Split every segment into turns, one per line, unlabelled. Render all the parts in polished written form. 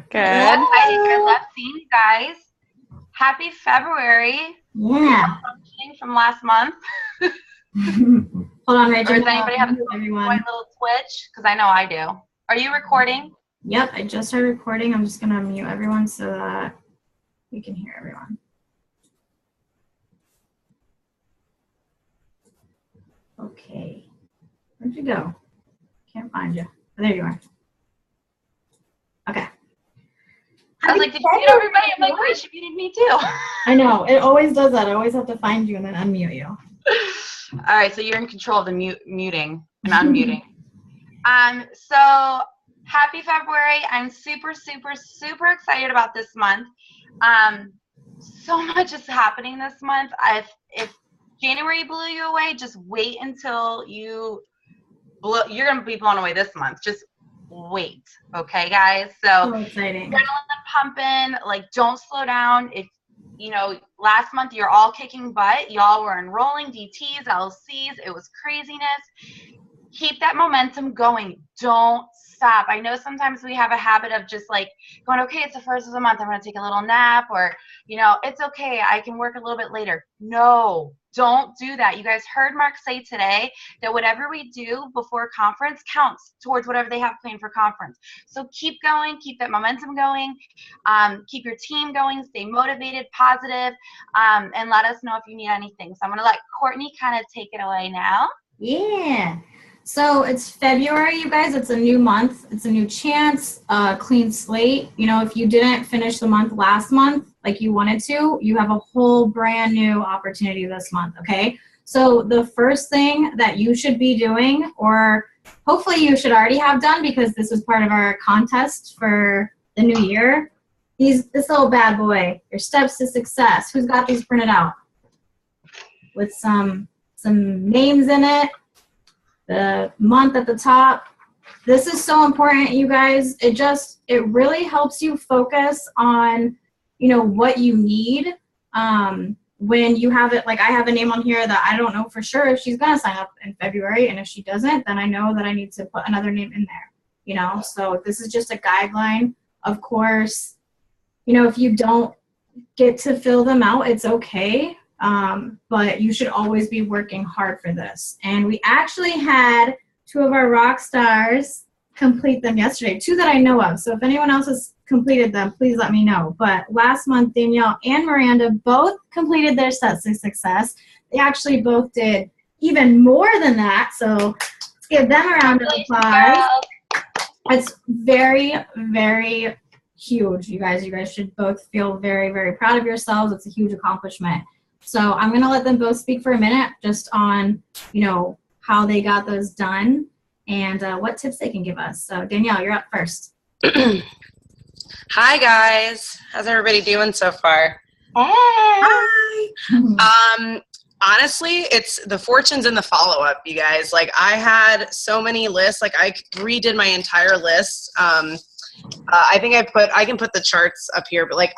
Good.
I love seeing you guys. Happy February.
Yeah.
From last month.
Hold on, Rachel.
Or does anybody have a little twitch? Because I know I do. Are you recording?
Yep, I just started recording. I'm just going to mute everyone so that we can hear everyone. Okay. Where'd you go? Can't find you. Oh, there you are. Okay.
I was like, did you mute everybody? I'm like, wait, she muted me too.
I know. It always does that. I always have to find you and then unmute you.
All right, so you're in control of the muting and unmuting. So happy February. I'm super, super, super excited about this month. So much is happening this month. If January blew you away, just wait until you're going to be blown away this month. Just wait. Okay, guys? So
exciting.
Adrenaline pumping. Like, don't slow down. If, last month you're all kicking butt. Y'all were enrolling DTs, LCs. It was craziness. Keep that momentum going. Don't stop. I know sometimes we have a habit of just like going, okay, it's the first of the month. I'm going to take a little nap, or, it's okay. I can work a little bit later. No, don't do that. You guys heard Mark say today that whatever we do before conference counts towards whatever they have planned for conference. So keep going, keep that momentum going, keep your team going, stay motivated, positive, and let us know if you need anything. So I'm going to let Courtney kind of take it away now.
Yeah. So it's February, you guys. It's a new month. It's a new chance, clean slate. If you didn't finish the month last month like you wanted to, you have a whole brand new opportunity this month, okay? So the first thing that you should be doing, or hopefully you should already have done because this is part of our contest for the new year, this little bad boy, your steps to success. Who's got these printed out? With some names in it. The month at the top. This is so important, you guys. It really helps you focus on, what you need. When you have it, like I have a name on here that I don't know for sure if she's going to sign up in February. And if she doesn't, then I know that I need to put another name in there, So this is just a guideline. Of course, if you don't get to fill them out, it's okay. But you should always be working hard for this. And we actually had 2 of our rock stars complete them yesterday, 2 that I know of. So if anyone else has completed them, please let me know. But last month, Danielle and Miranda both completed their steps to success. They actually both did even more than that. So let's give them a round of applause. It's very, very huge, you guys. You guys should both feel very, very proud of yourselves. It's a huge accomplishment. So I'm going to let them both speak for a minute just on, how they got those done and what tips they can give us. So Danielle, you're up first.
Hi, guys. How's everybody doing so far?
Hey.
Hi. Honestly, it's the fortunes in the follow-up, you guys. Like, I had so many lists. Like, I redid my entire list. I think I can put the charts up here, but like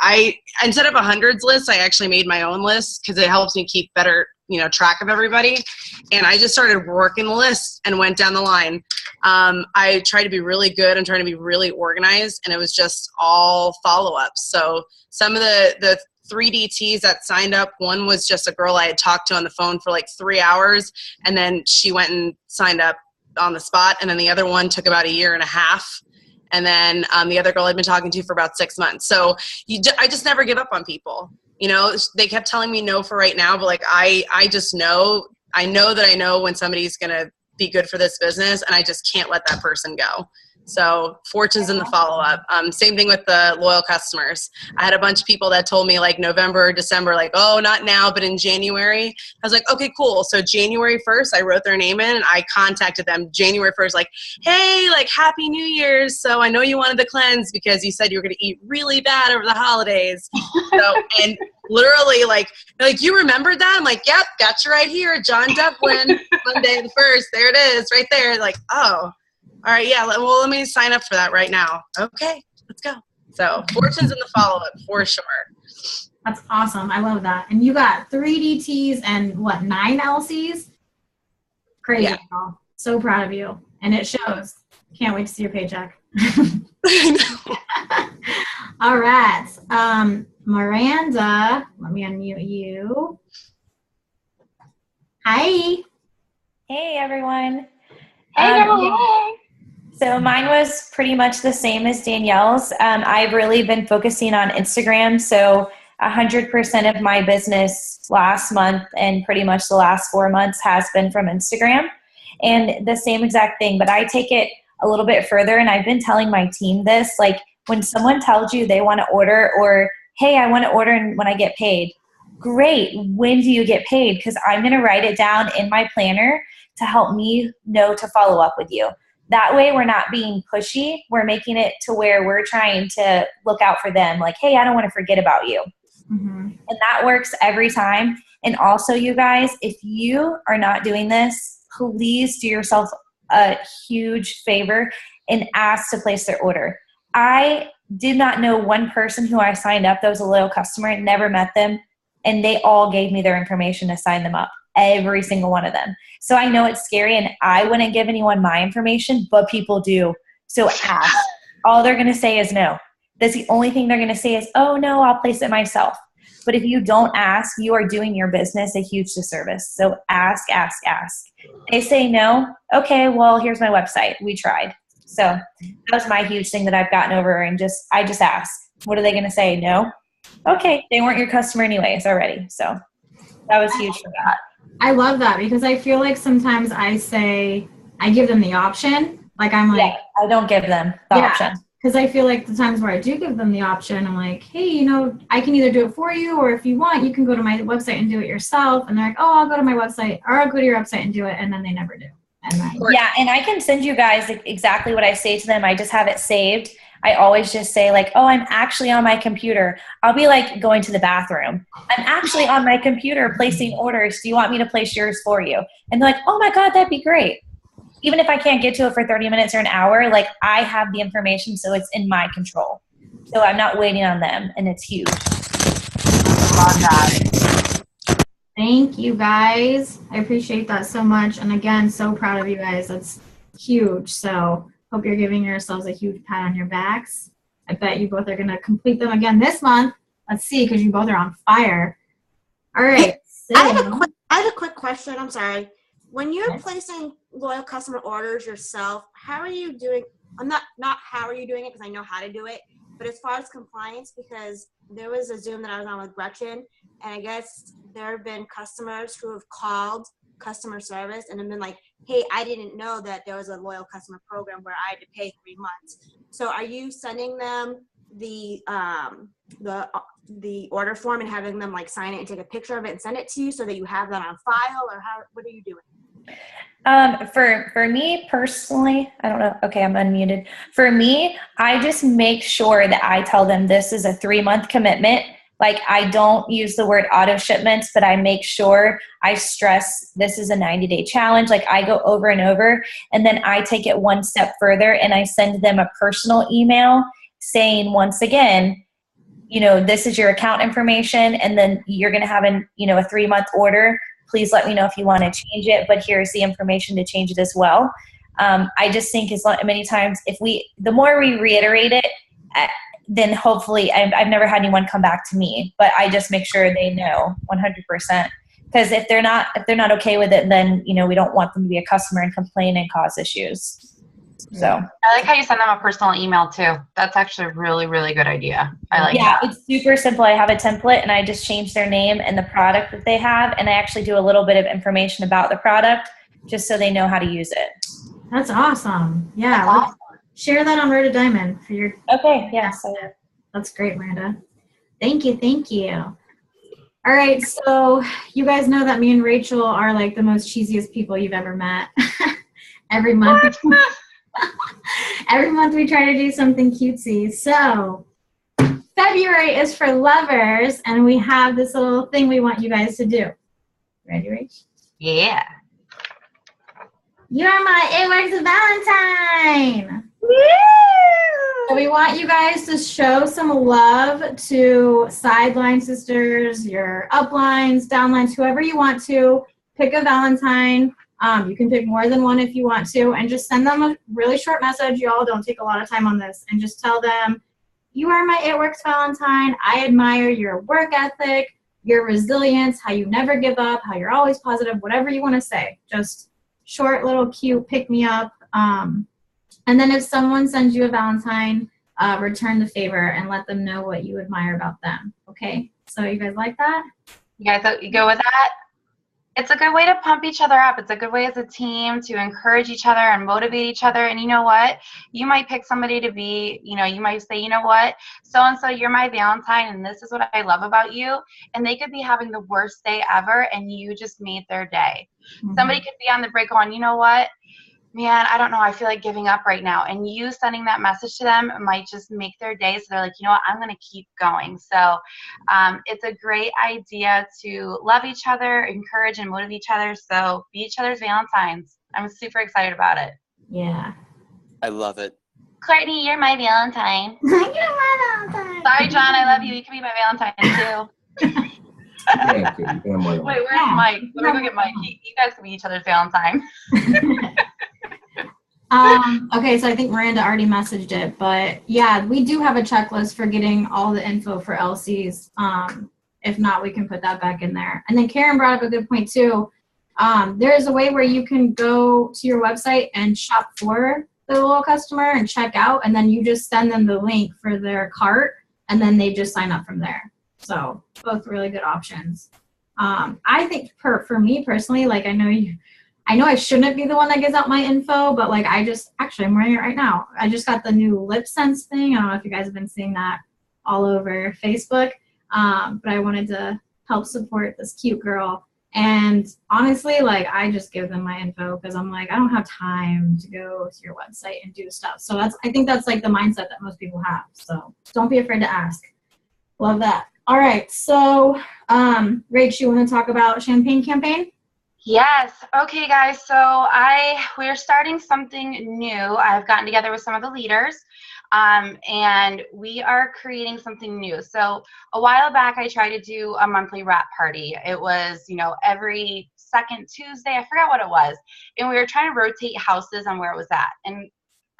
instead of a hundreds list, I actually made my own list because it helps me keep better, track of everybody. And I just started working the list and went down the line. I tried to be really good and trying to be really organized, and it was just all follow-ups. So some of the 3 DTs that signed up, one was just a girl I had talked to on the phone for like 3 hours, and then she went and signed up on the spot. And then the other one took about 1.5 years. And then the other girl I'd been talking to for about 6 months. So I just never give up on people. They kept telling me no for right now, but like I just know, I know when somebody's going to be good for this business, and I just can't let that person go. So fortunes in the follow-up. Same thing with the loyal customers. I had a bunch of people that told me like November, December, like, oh, not now, but in January. I was like, okay, cool. So January 1st, I wrote their name in and I contacted them January 1st, like, hey, like Happy New Year's. So I know you wanted the cleanse because you said you were going to eat really bad over the holidays. And literally like, you remembered that? I'm like, yep, got you right here. John Devlin, Monday the 1st. There it is right there. Like, oh. All right, yeah, well, let me sign up for that right now. Okay, let's go. So fortunes in the follow-up for sure.
That's awesome. I love that. And you got 3 DTs and 9 LCs? Crazy. Yeah. Girl. So proud of you. And it shows. Can't wait to see your paycheck. All right. Miranda, let me unmute you. Hi.
Hey, everyone.
Hey, girl,
Yeah.
hey.
So mine was pretty much the same as Danielle's. I've really been focusing on Instagram. So 100% of my business last month and pretty much the last 4 months has been from Instagram. And the same exact thing, but I take it a little bit further. And I've been telling my team this, like when someone tells you they want to order or, hey, I want to order and when I get paid, great. When do you get paid? Because I'm going to write it down in my planner to help me know to follow up with you. That way we're not being pushy. We're making it to where we're trying to look out for them. Like, hey, I don't want to forget about you.
Mm-hmm.
And that works every time. And also, you guys, if you are not doing this, please do yourself a huge favor and ask to place their order. I did not know one person who I signed up that was a loyal customer, never met them, and they all gave me their information to sign them up. Every single one of them. So I know it's scary and I wouldn't give anyone my information, but people do. So ask. All they're going to say is no. That's the only thing they're going to say is, oh no, I'll place it myself. But if you don't ask, you are doing your business a huge disservice. So ask. They say no. Okay, well, here's my website. We tried. So that was my huge thing that I've gotten over and I just ask. What are they going to say? No? Okay, they weren't your customer anyways already. So that was huge for me.
I love that because I feel like sometimes I give them the option. Like I'm like,
yeah, I don't give them the option.
Because I feel like the times where I do give them the option, I'm like, hey, I can either do it for you or if you want, you can go to my website and do it yourself. And they're like, oh, I'll go to my website or I'll go to your website and do it. And then they never do. And then,
yeah, and I can send you guys exactly what I say to them. I just have it saved. I always just say like, oh, I'm actually on my computer. I'll be like going to the bathroom. I'm actually on my computer placing orders. Do you want me to place yours for you? And they're like, oh my God, that'd be great. Even if I can't get to it for 30 minutes or an hour, like I have the information, so it's in my control. So I'm not waiting on them, and it's huge.
Love that.
Thank you guys. I appreciate that so much. And again, so proud of you guys. That's huge. So hope you're giving yourselves a huge pat on your backs. I bet you both are going to complete them again this month. Let's see, because you both are on fire. All right.
I have a quick question. I'm sorry. When you're placing loyal customer orders yourself, how are you doing? Not how are you doing it because I know how to do it, but as far as compliance, because there was a Zoom that I was on with Gretchen, and I guess there have been customers who have called customer service and have been like, hey, I didn't know that there was a loyal customer program where I had to pay 3 months. So are you sending them the order form and having them like sign it and take a picture of it and send it to you so that you have that on file, or what are you doing?
For me personally, I don't know. Okay, I'm unmuted. For me, I just make sure that I tell them this is a 3-month commitment. Like I don't use the word auto shipments, but I make sure I stress this is a 90-day challenge. Like I go over and over, and then I take it one step further and I send them a personal email saying, once again, this is your account information, and then you're going to have a 3-month order. Please let me know if you want to change it, but here's the information to change it as well. I just think many times the more we reiterate it, then hopefully I've never had anyone come back to me, but I just make sure they know 100%. Because if they're not okay with it, then we don't want them to be a customer and complain and cause issues. So
I like how you send them a personal email too. That's actually a really, really good idea. I like that.
It's super simple. I have a template and I just change their name and the product that they have, and I actually do a little bit of information about the product just so they know how to use it.
That's awesome. Yeah. Share that on Road to Diamond for your.
Okay. Yeah. So
that's great, Miranda. Thank you. All right. So you guys know that me and Rachel are like the most cheesiest people you've ever met. Every month we try to do something cutesy. So February is for lovers, and we have this little thing we want you guys to do. Ready, Rach?
Yeah.
You're my It Works Valentine.
Woo!
So we want you guys to show some love to sideline sisters, your uplines, downlines, whoever you want to. Pick a Valentine. You can pick more than one if you want to, and just send them a really short message. Y'all don't take a lot of time on this, and just tell them, you are my It Works Valentine. I admire your work ethic, your resilience, how you never give up, how you're always positive, whatever you want to say. Just short, little, cute, pick me up. And then if someone sends you a Valentine, return the favor and let them know what you admire about them. Okay? So you guys like that?
You guys you go with that? It's a good way to pump each other up. It's a good way as a team to encourage each other and motivate each other. And you know what? You might pick somebody to be, you know, you might say, you know what? So-and-so, you're my Valentine, and this is what I love about you. And they could be having the worst day ever, and you just made their day.
Mm-hmm.
Somebody could be on the break going, you know what? Man, I don't know. I feel like giving up right now. And you sending that message to them might just make their day. So they're like, you know what? I'm going to keep going. So it's a great idea to love each other, encourage and motivate each other. So be each other's Valentines. I'm super excited about it.
Yeah.
I love it.
Courtney, you're my Valentine.
You're my Valentine.
Sorry, John. I love you. You can be my Valentine too.
Yeah, you can have more than one.
Wait, where's Mike? Let me go get Mike. You guys can be each other's Valentine.
Okay, so I think Miranda already messaged it, but yeah, we do have a checklist for getting all the info for LCs. If not, we can put that back in there. And then Karen brought up a good point too. There is a way where you can go to your website and shop for the loyal customer and check out, and then you just send them the link for their cart, and then they just sign up from there. So both really good options. I think for me personally, like I know I shouldn't be the one that gives out my info, but like I'm wearing it right now. I just got the new Lip Sense thing. I don't know if you guys have been seeing that all over Facebook, but I wanted to help support this cute girl. And honestly, like I just give them my info because I'm like, I don't have time to go to your website and do stuff. So I think that's like the mindset that most people have. So don't be afraid to ask. Love that. All right. So Rach, you want to talk about Champagne Campaign?
Yes. Okay, guys. So we're starting something new. I've gotten together with some of the leaders, and we are creating something new. So a while back, I tried to do a monthly wrap party. It was, every second Tuesday. I forgot what it was. And we were trying to rotate houses on where it was at. And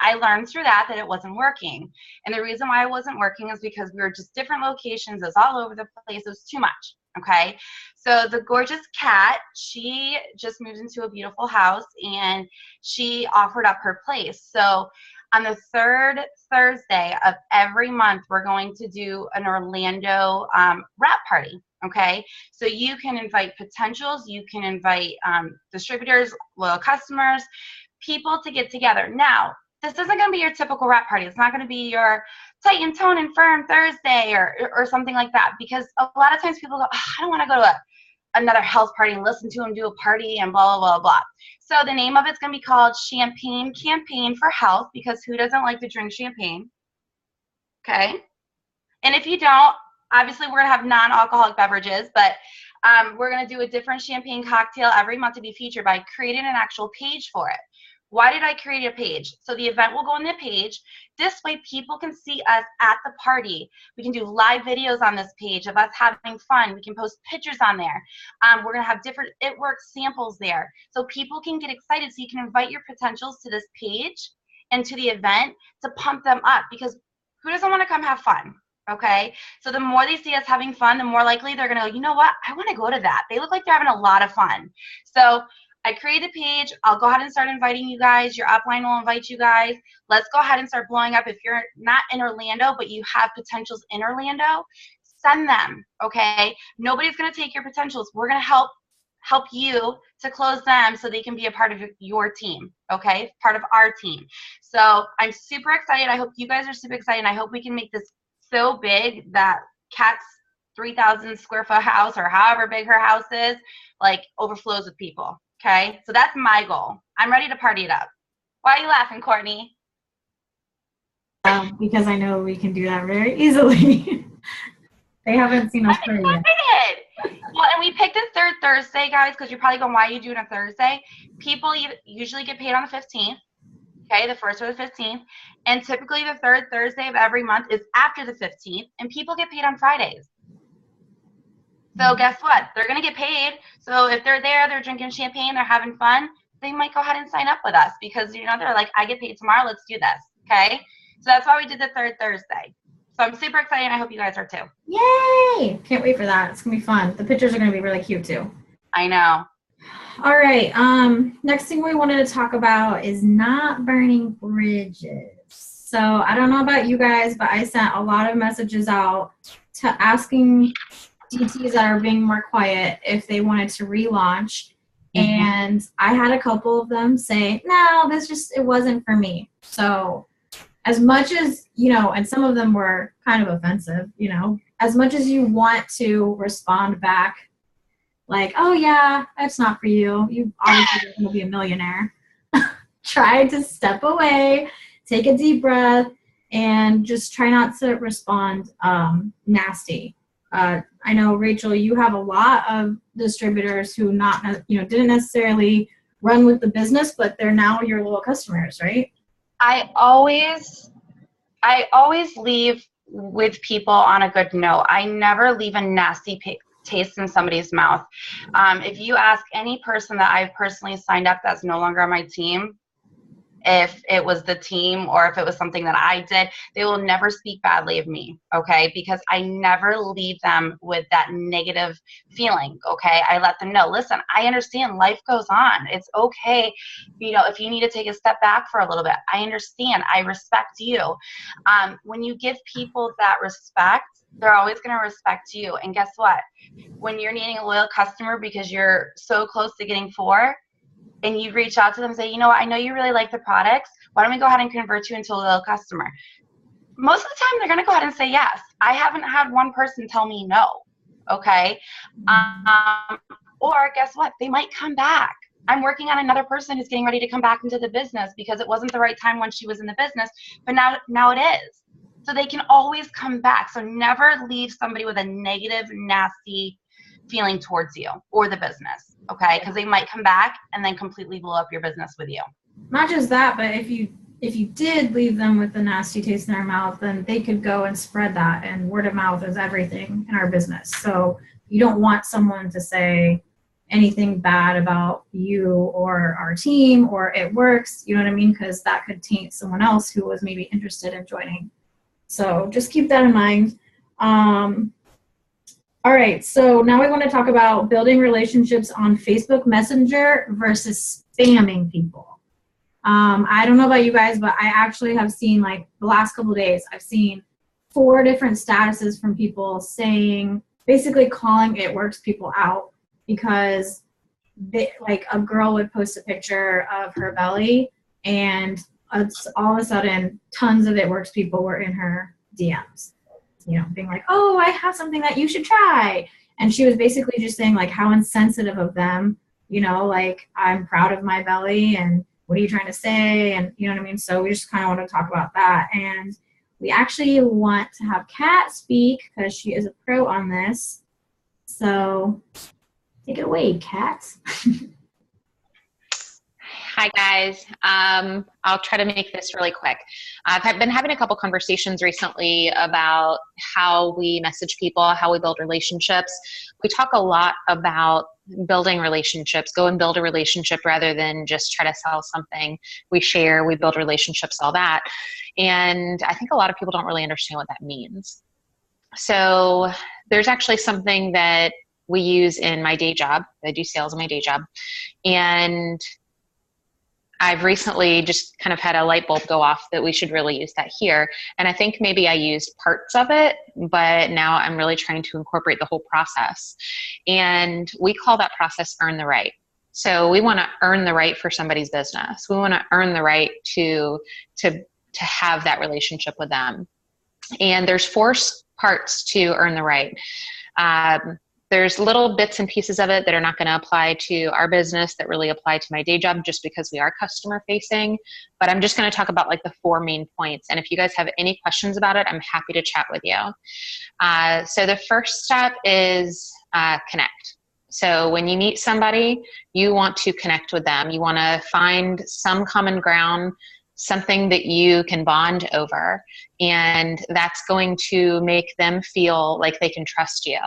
I learned through that it wasn't working. And the reason why it wasn't working is because we were just different locations. It was all over the place. It was too much. Okay. So the gorgeous Kat, she just moved into a beautiful house and she offered up her place. So on the third Thursday of every month, we're going to do an Orlando wrap party. Okay. So you can invite potentials, you can invite distributors, loyal customers, people to get together. Now, this isn't going to be your typical wrap party. It's not going to be your tight and tone and firm Thursday or something like that, because a lot of times people go, oh, I don't want to go to another health party and listen to them do a party and blah, blah, blah, blah. So the name of it's going to be called Champagne Campaign for Health, because who doesn't like to drink champagne? Okay. And if you don't, obviously we're going to have non-alcoholic beverages, but we're going to do a different champagne cocktail every month to be featured by creating an actual page for it. Why did I create a page? So the event will go on the page. This way people can see us at the party. We can do live videos on this page of us having fun. We can post pictures on there. We're going to have different It Works samples there. So people can get excited. So you can invite your potentials to this page and to the event to pump them up, because who doesn't want to come have fun? Okay. So the more they see us having fun, the more likely they're going to go, you know what? I want to go to that. They look like they're having a lot of fun. So I created a page. I'll go ahead and start inviting you guys. Your upline will invite you guys. Let's go ahead and start blowing up. If you're not in Orlando, but you have potentials in Orlando, send them, okay? Nobody's going to take your potentials. We're going to help you to close them so they can be a part of your team, okay? Part of our team. So I'm super excited. I hope you guys are super excited. And I hope we can make this so big that Kat's 3,000 square foot house, or however big her house is, like overflows with people. Okay, so that's my goal. I'm ready to party it up. Why are you laughing, Courtney?
Because I know we can do that very easily. They haven't seen us play yet.
Well, and we picked a third Thursday, guys, because you're probably going, why are you doing a Thursday? People usually get paid on the 15th, okay, the 1st or the 15th. And typically the third Thursday of every month is after the 15th, and people get paid on Fridays. So guess what? They're going to get paid. So if they're there, they're drinking champagne, they're having fun, they might go ahead and sign up with us because, they're like, I get paid tomorrow. Let's do this. Okay. So that's why we did the third Thursday. So I'm super excited, and I hope you guys are too.
Yay! Can't wait for that. It's gonna be fun. The pictures are gonna be really cute too.
I know.
All right. Next thing we wanted to talk about is not burning bridges. So I don't know about you guys, but I sent a lot of messages out to asking DTs that are being more quiet if they wanted to relaunch. And I had a couple of them say, no, it wasn't for me. So as much as, and some of them were kind of offensive, as much as you want to respond back, like, oh yeah, that's not for you. You obviously don't want to be a millionaire. Try to step away, take a deep breath, and just try not to respond nasty. I know, Rachel, you have a lot of distributors who didn't necessarily run with the business, but they're now your loyal customers, right?
I always leave with people on a good note. I never leave a nasty taste in somebody's mouth. If you ask any person that I've personally signed up that's no longer on my team, if it was the team or if it was something that I did, they will never speak badly of me, okay? Because I never leave them with that negative feeling, okay? I let them know, listen, I understand life goes on. It's okay, if you need to take a step back for a little bit. I understand. I respect you. When you give people that respect, they're always going to respect you. And guess what? When you're needing a loyal customer because you're so close to getting 4, and you reach out to them and say, I know you really like the products. Why don't we go ahead and convert you into a loyal customer? Most of the time, they're going to go ahead and say yes. I haven't had one person tell me no, okay? Or guess what? They might come back. I'm working on another person who's getting ready to come back into the business because it wasn't the right time when she was in the business, but now it is. So they can always come back. So never leave somebody with a negative, nasty feeling towards you or the business, okay? Because they might come back and then completely blow up your business with you.
Not just that, but if you did leave them with the nasty taste in their mouth, then they could go and spread that, and word of mouth is everything in our business. So you don't want someone to say anything bad about you or our team or it works, you know what I mean? Because that could taint someone else who was maybe interested in joining. So just keep that in mind. All right, so now we want to talk about building relationships on Facebook Messenger versus spamming people. I don't know about you guys, but I actually have seen, the last couple of days, I've seen 4 different statuses from people saying, basically calling It Works people out because a girl would post a picture of her belly, and all of a sudden, tons of It Works people were in her DMs. Being like, oh, I have something that you should try. And she was basically just saying, how insensitive of them, I'm proud of my belly, and what are you trying to say? And you know what I mean? So we just kind of want to talk about that. And we actually want to have Kat speak because she is a pro on this. So take it away, Kat.
Hi, guys. I'll try to make this really quick. I've been having a couple conversations recently about how we message people, how we build relationships. We talk a lot about building relationships, go and build a relationship rather than just try to sell something. We share, we build relationships, all that. And I think a lot of people don't really understand what that means. So there's actually something that we use in my day job. I do sales in my day job. And I've recently just kind of had a light bulb go off that we should really use that here. And I think maybe I used parts of it, but now I'm really trying to incorporate the whole process. And we call that process earn the right. So we want to earn the right for somebody's business. We want to earn the right to have that relationship with them. And there's 4 parts to earn the right. There's little bits and pieces of it that are not going to apply to our business that really apply to my day job just because we are customer facing. But I'm just going to talk about the 4 main points. And if you guys have any questions about it, I'm happy to chat with you. So the first step is connect. So when you meet somebody, you want to connect with them. You want to find some common ground, something that you can bond over. And that's going to make them feel like they can trust you.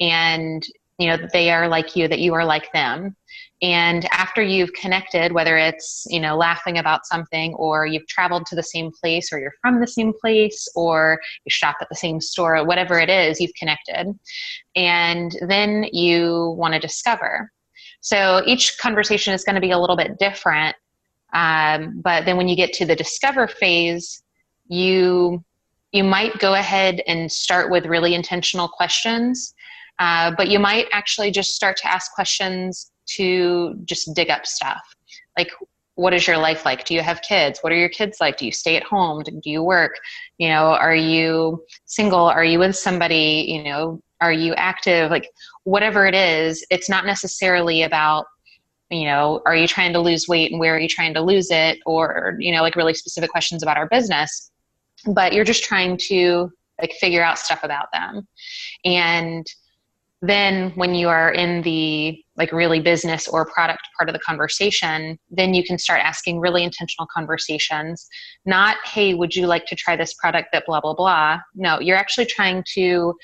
And that they are like you, that you are like them. And after you've connected, whether it's, laughing about something, or you've traveled to the same place, or you're from the same place, or you shop at the same store, whatever it is, you've connected. And then you want to discover. So each conversation is going to be a little bit different. But then when you get to the discover phase, you might go ahead and start with really intentional questions. But you might actually just start to ask questions to just dig up stuff. Like, what is your life like? Do you have kids? What are your kids like? Do you stay at home? Do you work? Are you single? Are you with somebody? Are you active? Like, whatever it is, it's not necessarily about, are you trying to lose weight and where are you trying to lose it? Or, like really specific questions about our business, but you're just trying to figure out stuff about them. And then when you are in the really business or product part of the conversation, then you can start asking really intentional conversations. Not, hey, would you like to try this product that blah, blah, blah. No, you're actually trying to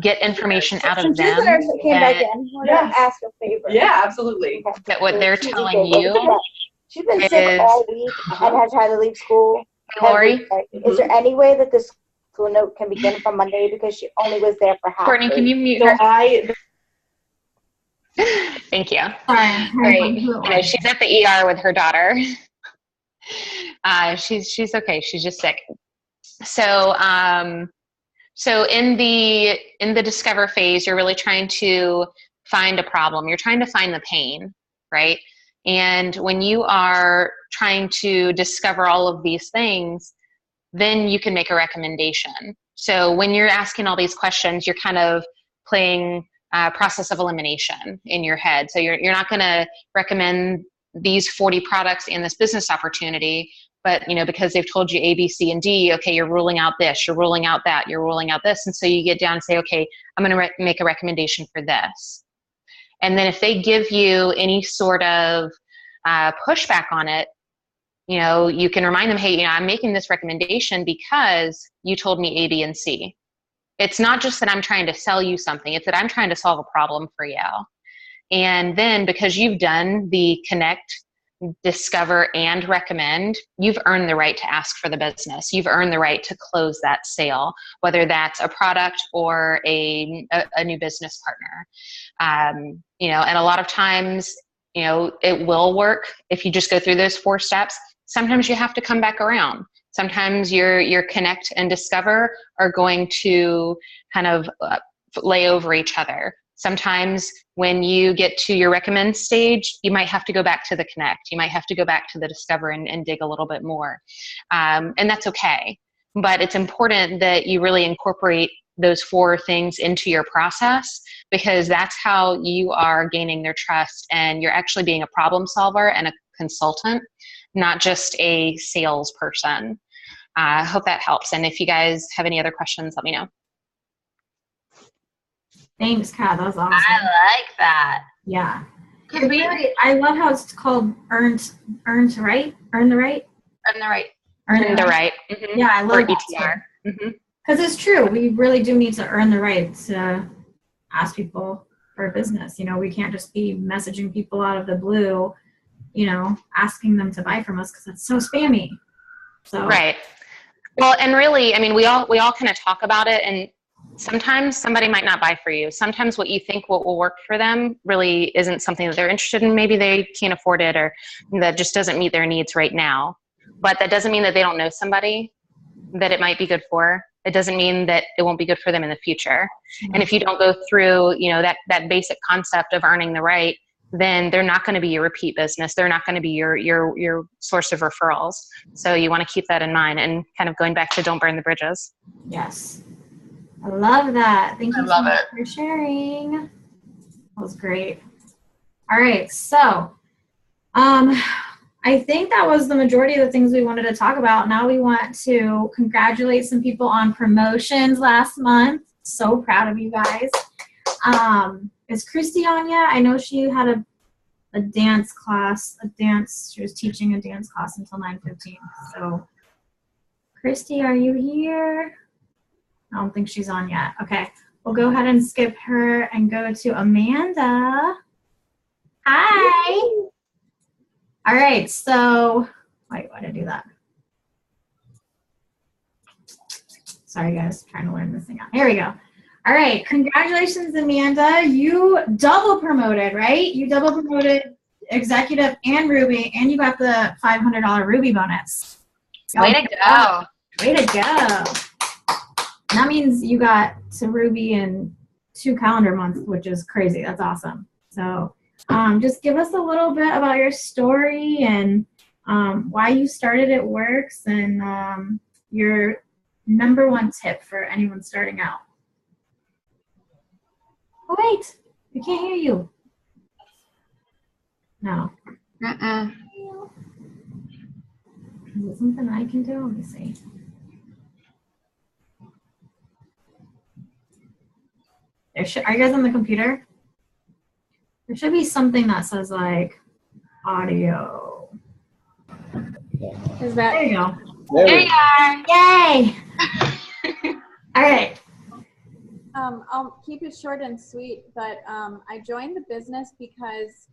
get information out of them.
Came back in. We're going to ask a favor.
Yeah, absolutely.
That what they're telling you.
She's been sick all week and has had to leave school.
Hey, Lori?
Is there any way that this school note can begin from Monday, because she only was there for half?
Courtney, can you mute her? Thank you.
Sorry.
Great. She's at the ER with her daughter. She's okay. She's just sick. So in the discover phase, you're really trying to find a problem. You're trying to find the pain, right? And when you are trying to discover all of these things, then you can make a recommendation. So when you're asking all these questions, you're kind of playing process of elimination in your head. So you're not going to recommend these 40 products in this business opportunity, but because they've told you A, B, C, and D, okay, you're ruling out this, you're ruling out that, you're ruling out this. And so you get down and say, okay, I'm going to make a recommendation for this. And then if they give you any sort of pushback on it, you can remind them, hey, I'm making this recommendation because you told me A, B, and C. It's not just that I'm trying to sell you something. It's that I'm trying to solve a problem for you. And then because you've done the connect, discover, and recommend, you've earned the right to ask for the business. You've earned the right to close that sale, whether that's a product or a new business partner. And a lot of times, it will work if you just go through those 4 steps. Sometimes you have to come back around. Sometimes your connect and discover are going to kind of lay over each other. Sometimes when you get to your recommend stage, you might have to go back to the connect. You might have to go back to the discover and dig a little bit more. And that's okay. But it's important that you really incorporate those 4 things into your process, because that's how you are gaining their trust, and you're actually being a problem solver and a consultant, not just a salesperson. I hope that helps. And if you guys have any other questions, let me know.
Thanks, Kat. That was awesome.
I like that.
Yeah. I love how it's called earn the right.
Earn the right.
Mm-hmm.
Yeah, I love
or
that.
ETR. Mm-hmm.
Because it's true. We really do need to earn the right to ask people for business. We can't just be messaging people out of the blue, asking them to buy from us, because it's so spammy. So
Right. Well, and really, we all kind of talk about it, and sometimes somebody might not buy for you. Sometimes what you think what will work for them really isn't something that they're interested in. Maybe they can't afford it, or that just doesn't meet their needs right now. But that doesn't mean that they don't know somebody that it might be good for. It doesn't mean that it won't be good for them in the future. Mm-hmm. And if you don't go through, that basic concept of earning the right, then they're not going to be your repeat business. They're not going to be your source of referrals. So you want to keep that in mind, and kind of going back to don't burn the bridges.
Yes. I love that. Thank you so much
it.
for sharing. That was great. All right. So, I think that was the majority of the things we wanted to talk about. Now we want to congratulate some people on promotions last month. So proud of you guys. Is Christy on yet? I know she had a dance class, she was teaching a dance class until 9:15. So Christy, are you here? I don't think she's on yet. Okay. we'll go ahead and skip her and go to Amanda. Hi. All right, so, wait, why did I do that? Sorry, guys, trying to learn this thing out. Here we go. All right, congratulations, Amanda. You double promoted, right? You double promoted executive and Ruby, and you got the $500 Ruby bonus.
Way to go.
Way to go. That means you got to Ruby in 2 calendar months, which is crazy. That's awesome. So just give us a little bit about your story and why you started It Works and your number 1 tip for anyone starting out. Oh, wait. We can't hear you. No.
Mm-mm.
Is it something I can do? Let me see. Are you guys on the computer? There should be something that says like audio.
Is that?
There you go.
There you are.
Yay! All right.
I'll keep it short and sweet, but I joined the business because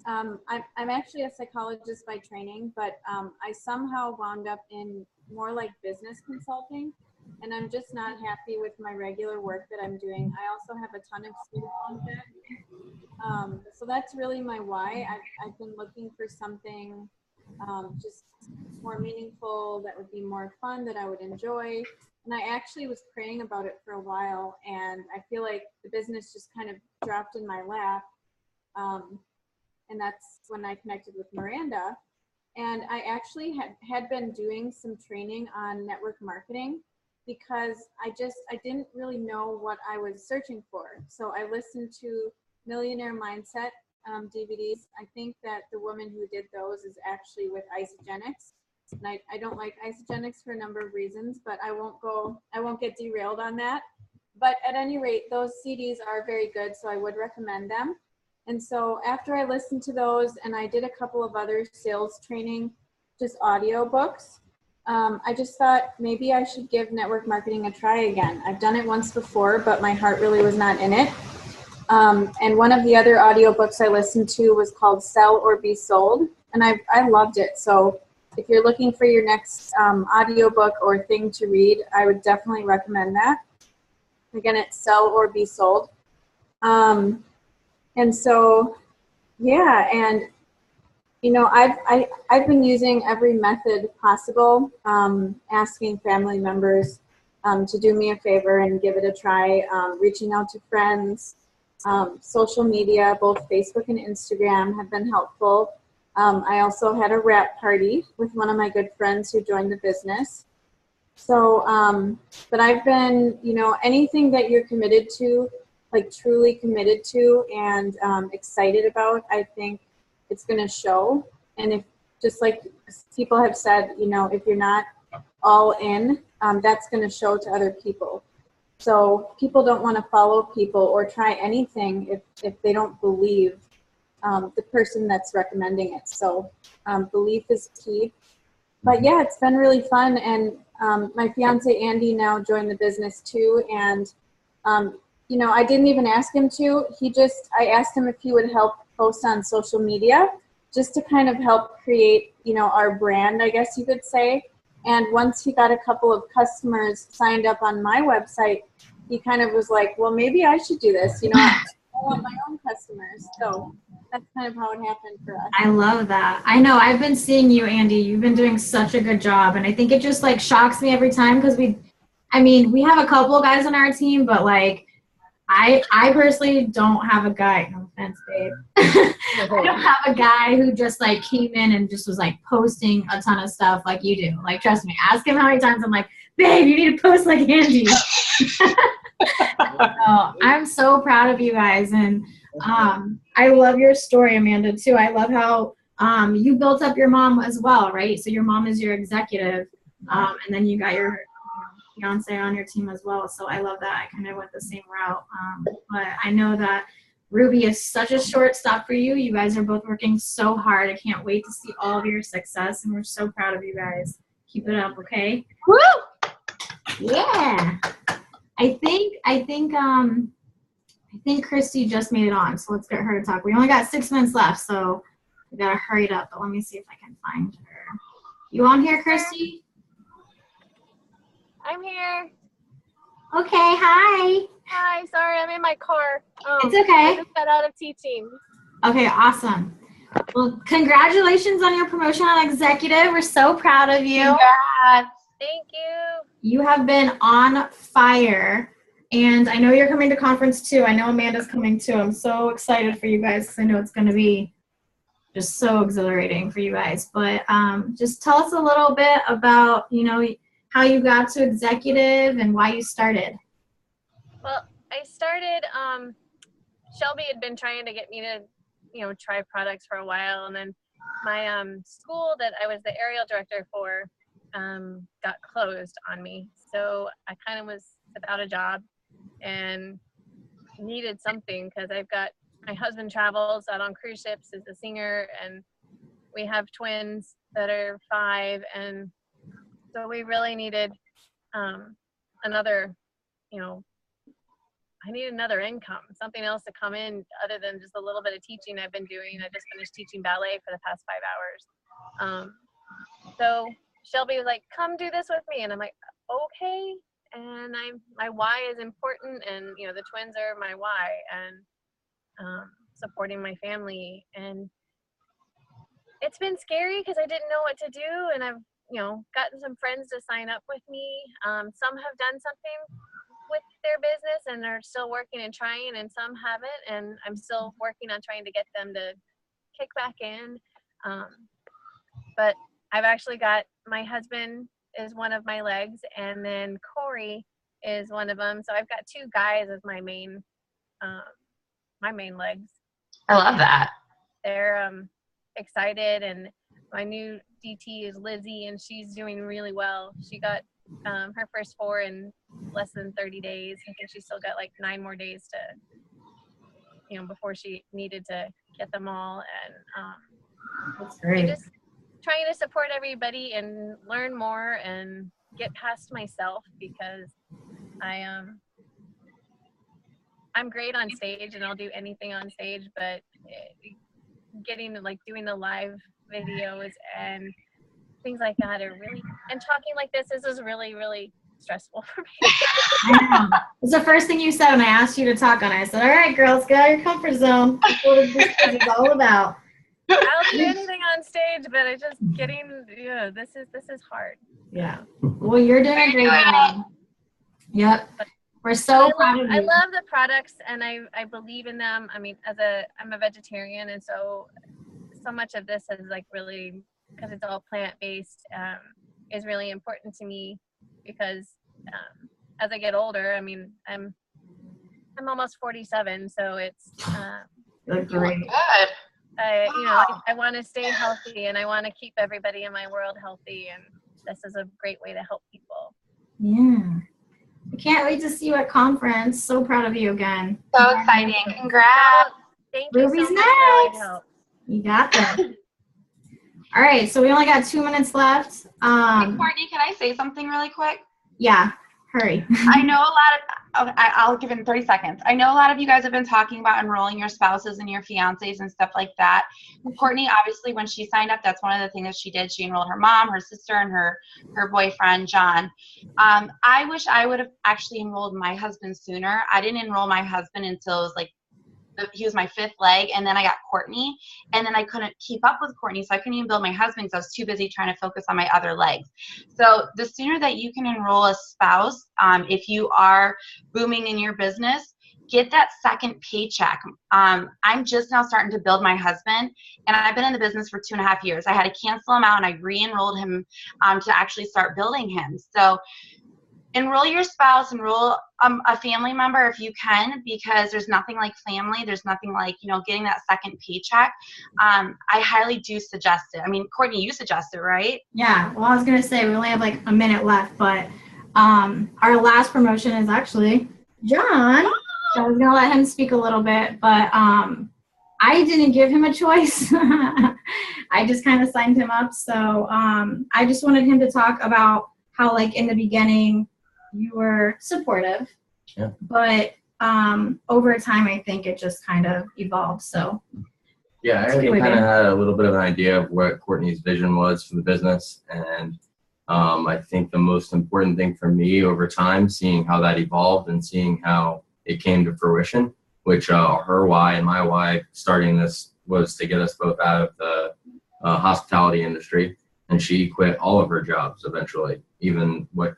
I'm actually a psychologist by training, but I somehow wound up in more like business consulting, and I'm just not happy with my regular work that I'm doing. I also have a ton of student loan debt. So that's really my why. I've been looking for something just more meaningful, that would be more fun, that I would enjoy. And I actually was praying about it for a while, and I feel like the business just kind of dropped in my lap. And that's when I connected with Miranda. And I actually had been doing some training on network marketing because I didn't really know what I was searching for. So I listened to Millionaire Mindset DVDs. I think that the woman who did those is actually with Isagenix. And I don't like Isagenix for a number of reasons, but I won't get derailed on that. But at any rate, those CDs are very good, so I would recommend them. And so after I listened to those, and I did a couple of other sales training, just audio books, I just thought maybe I should give network marketing a try again. I've done it once before, but my heart really was not in it. And one of the other audio books I listened to was called Sell or Be Sold, and I loved it. So if you're looking for your next audio book or thing to read, I would definitely recommend that. Again, it's Sell or Be Sold. And so, yeah, and you know, I've been using every method possible, asking family members to do me a favor and give it a try, reaching out to friends, social media, both Facebook and Instagram have been helpful. I also had a wrap party with one of my good friends who joined the business. So, but I've been, you know, anything that you're committed to, like truly committed to and excited about, I think it's going to show. And if, just like people have said, you know, if you're not all in, that's going to show to other people. So people don't want to follow people or try anything if they don't believe the person that's recommending it. So belief is key. But yeah, it's been really fun. And my fiance Andy now joined the business too. And you know, I didn't even ask him to. I asked him if he would help post on social media just to kind of help create, you know, our brand, I guess you could say. And once he got a couple of customers signed up on my website, he kind of was like, well, maybe I should do this. You know, I want my own customers. So that's kind of how it happened for us.
I love that. I know. I've been seeing you, Andy. You've been doing such a good job. And I think it just like shocks me every time because we have a couple of guys on our team, but like, I personally don't have a guy, no offense, babe. I don't have a guy who just like came in and just was like posting a ton of stuff like you do. Like, trust me, ask him how many times I'm like, babe, you need to post like Andy. So, I'm so proud of you guys. And I love your story, Amanda, too. I love how you built up your mom as well, right? So your mom is your executive, and then you got your fiance on your team as well. So I love that. I kind of went the same route. But I know that Ruby is such a short stop for you. You guys are both working so hard. I can't wait to see all of your success, and we're so proud of you guys. Keep it up, okay?
Woo!
Yeah. I I think Christy just made it on, so let's get her to talk. We only got 6 minutes left, so we gotta hurry it up. But let me see if I can find her. You on here, Christy?
I'm here.
Okay, hi.
Hi, sorry, I'm in my car.
It's okay.
I just got out of teaching.
Okay, awesome. Well, congratulations on your promotion on executive. We're so proud of you.
Congrats.
Thank you.
You have been on fire. And I know you're coming to conference too. I know Amanda's coming too. I'm so excited for you guys because I know it's going to be just so exhilarating for you guys. But just tell us a little bit about, how you got to executive and why you started.
Well, I started, Shelby had been trying to get me to, try products for a while. And then my school that I was the aerial director for got closed on me. So I kind of was without a job and needed something because my husband travels out on cruise ships as a singer, and we have twins that are 5, and so we really needed another, I need another income, something else to come in other than just a little bit of teaching I've been doing. I just finished teaching ballet for the past 5 hours. So Shelby was like, come do this with me. And I'm like, okay. And my why is important, and the twins are my why, and supporting my family. And it's been scary because I didn't know what to do, and I've gotten some friends to sign up with me. Some have done something with their business and are still working and trying, and some haven't, and I'm still working on trying to get them to kick back in. But I've actually got, my husband is one of my legs, and then Corey is one of them. So I've got 2 guys as my main legs.
I love that.
They're excited, and my new DT is Lizzie, and she's doing really well. She got her first 4 in less than 30 days. I think she's still got like 9 more days to, before she needed to get them all. And
That's great.
Just trying to support everybody and learn more and get past myself, because I'm great on stage and I'll do anything on stage, but getting doing the live videos and things like that are really, and talking like this is really, really stressful for me.
I know. It was the first thing you said when I asked you to talk on it. I said, all right, girls, get out of your comfort zone. That's what this is all about.
I'll do anything on stage, but it's just getting, this is hard.
Yeah. Well, you're doing a great job. Yep. We're so proud of you.
I love the products, and I believe in them. I mean, I'm a vegetarian, and so much of this is really, because it's all plant-based, is really important to me, because as I get older, I mean, I'm almost 47, so it's
You're great.
Good.
I want to stay healthy, and I want to keep everybody in my world healthy, and this is a great way to help people.
Yeah. I can't wait to see you at conference. So proud of you again.
So exciting. Congrats.
Thank you
Ruby's
so much for all your
next.
help.
You got this. All right, so we only got 2 minutes left.
Hey, Courtney, can I say something really quick?
Yeah, hurry.
I know I'll give it 30 seconds. I know a lot of you guys have been talking about enrolling your spouses and your fiancés and stuff like that. Courtney, obviously, when she signed up, that's one of the things that she did. She enrolled her mom, her sister, and her boyfriend, John. I wish I would have actually enrolled my husband sooner. I didn't enroll my husband until it was he was my 5th leg, and then I got Courtney, and then I couldn't keep up with Courtney, so I couldn't even build my husband because I was too busy trying to focus on my other legs. So the sooner that you can enroll a spouse, if you are booming in your business, get that second paycheck. I'm just now starting to build my husband, and I've been in the business for 2.5 years. I had to cancel him out, and I re-enrolled him to actually start building him. So enroll your spouse, enroll a family member if you can, because there's nothing like family. There's nothing like, getting that second paycheck. I highly do suggest it. I mean, Courtney, you suggest it, right?
Yeah, well, I was going to say we only have a minute left, but our last promotion is actually John. So I was going to let him speak a little bit, but I didn't give him a choice. I just kind of signed him up. So I just wanted him to talk about how, in the beginning, you were supportive,
Yeah.
But over time, I think it just kind of evolved. So
Yeah, I already kind of had a little bit of an idea of what Courtney's vision was for the business. And I think the most important thing for me over time, seeing how that evolved and seeing how it came to fruition, which her why and my why starting this was to get us both out of the hospitality industry. And she quit all of her jobs eventually, even what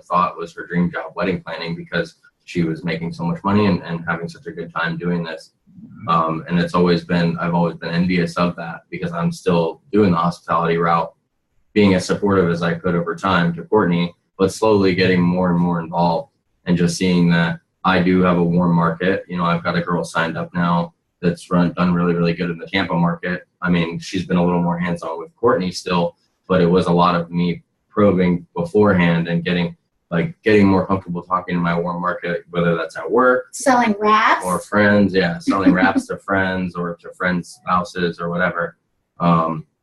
thought was her dream job, wedding planning, because she was making so much money and having such a good time doing this. And I've always been envious of that because I'm still doing the hospitality route, being as supportive as I could over time to Courtney, but slowly getting more and more involved and just seeing that I do have a warm market. You know, I've got a girl signed up now that's done really, really good in the Tampa market. I mean, she's been a little more hands-on with Courtney still, but it was a lot of me probing beforehand and getting more comfortable talking to my warm market, whether that's at work,
Selling wraps
or friends. Yeah, selling wraps to friends or to friends' spouses or whatever.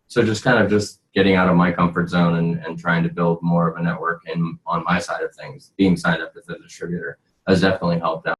So just kind of just getting out of my comfort zone and trying to build more of a network on my side of things. Being signed up as a distributor has definitely helped out.